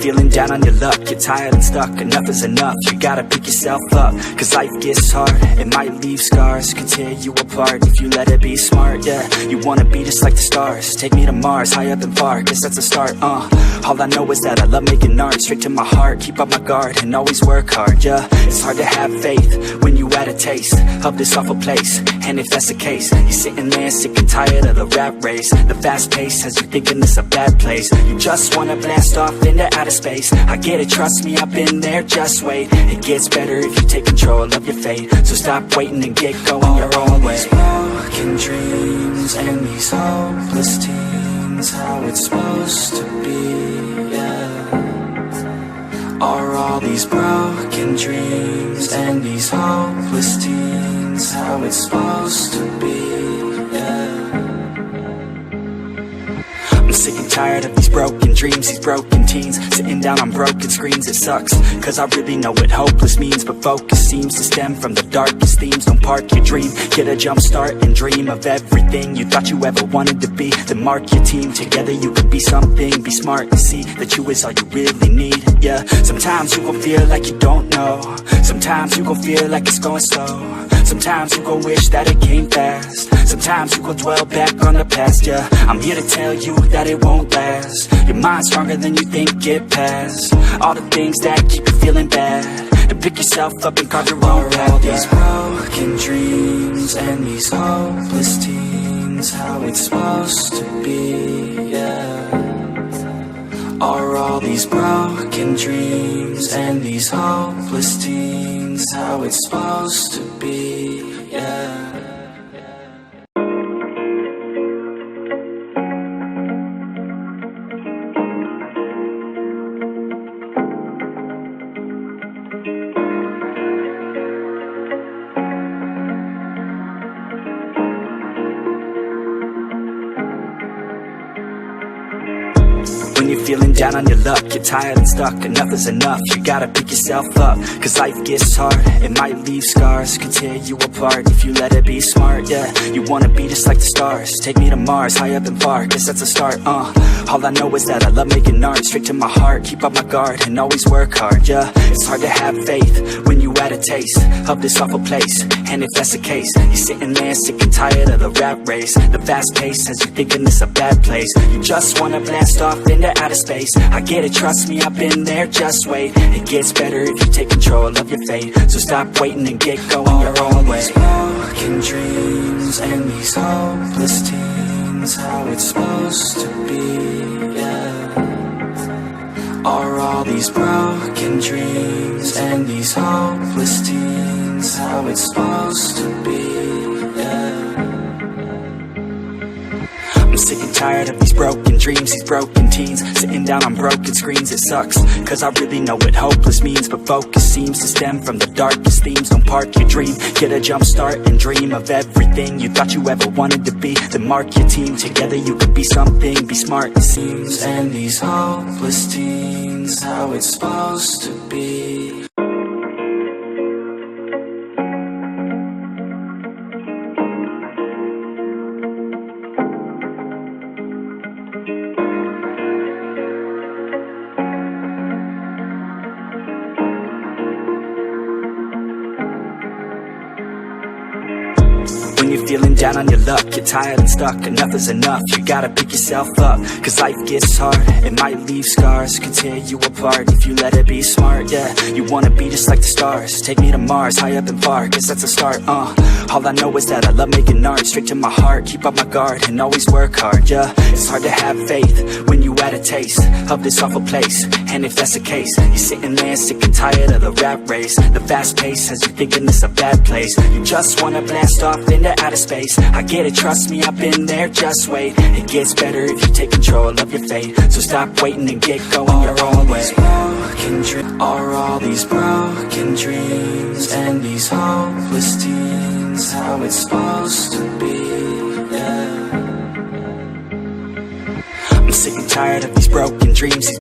feeling down on your luck, you're tired and stuck, enough is enough. You gotta pick yourself up, cause life gets hard. It might leave scars, could tear you apart if you let it be smart, yeah. You wanna be just like the stars, take me to Mars, high up and far, guess that's a start, All I know is that I love making art, straight to my heart, keep up my guard and always work hard, yeah. It's hard to have faith when you had a taste of this awful place, and if that's the case, you're sitting there sick and tired of the rat race. The fast pace has you thinking this a bad place. You just wanna blast off into outer space. I get it, trust me, I've been there, just wait. It gets better if you take control of your fate. So stop waiting and get going your own way. Broken dreams and these hopeless teens, how it's supposed to be, yeah. Are all these broken dreams and these hopeless teens how it's supposed to be, yeah. I'm sick and tired of these broken dreams, these broken teens, sitting down on broken screens. It sucks, cause I really know what hopeless means, but focus seems to stem from the darkest themes. Don't park your dream, get a jump start and dream of everything you thought you ever wanted to be. Then mark your team, together you could be something. Be smart and see that you is all you really need, yeah. Sometimes you gon' feel like you don't know, sometimes you gon' feel like it's going slow, sometimes you gon' wish that it came fast, sometimes you gon' dwell back on the past, yeah. I'm here to tell you that it won't last. Your mind's stronger than you think, get past all the things that keep you feeling bad, and pick yourself up and carve your own path, yeah. These broken dreams and these hopeless teens, how it's supposed to be, yeah. Are all these broken dreams and these hopeless teens how it's supposed to be, yeah. When you're feeling down on your luck, you're tired and stuck, enough is enough. You gotta pick yourself up, cause life gets hard. It might leave scars, could tear you apart if you let it be smart, yeah. You wanna be just like the stars, take me to Mars, high up and far, guess that's a start, All I know is that I love making art, straight to my heart, keep up my guard and always work hard, yeah. It's hard to have faith when you had a taste of this awful place, and if that's the case, you're sitting there sick and tired of the rat race. The fast pace has you thinking this a bad place. You just wanna blast off into outer space. I get it, trust me, I've been there, just wait. It gets better if you take control of your fate. So stop waiting and get going your own way. Broken dreams and these hopeless teens, how it's supposed to be, yeah. Are all these broken dreams and these hopeless teens how it's supposed to be, yeah. I'm sick and tired of these broken dreams, these broken teens, sitting down on broken screens. It sucks, cause I really know what hopeless means, but focus seems to stem from the darkest themes. Don't park your dream, get a jump start and dream of everything you thought you ever wanted to be. Then mark your team, together you could be something. Be smart, it seems, and these hopeless teens, how it's supposed to be. When you're feeling down on your luck, you're tired and stuck, enough is enough. You gotta pick yourself up, cause life gets hard. It might leave scars, could tear you apart if you let it be smart, yeah. You wanna be just like the stars, take me to Mars, high up and far, guess that's a start, All I know is that I love making art, straight to my heart, keep up my guard and always work hard, yeah. It's hard to have faith when you had a taste of this awful place, and if that's the case, you're sitting there sick and tired of the rat race. The fast pace has you thinking this a bad place. You just wanna blast off into outer space. I get it, trust me, I've been there, just wait. It gets better if you take control of your fate. So stop waiting and get going your own way. Are all these broken dreams and these hopeless teens how it's supposed to be, yeah. I'm sick and tired of these broken dreams.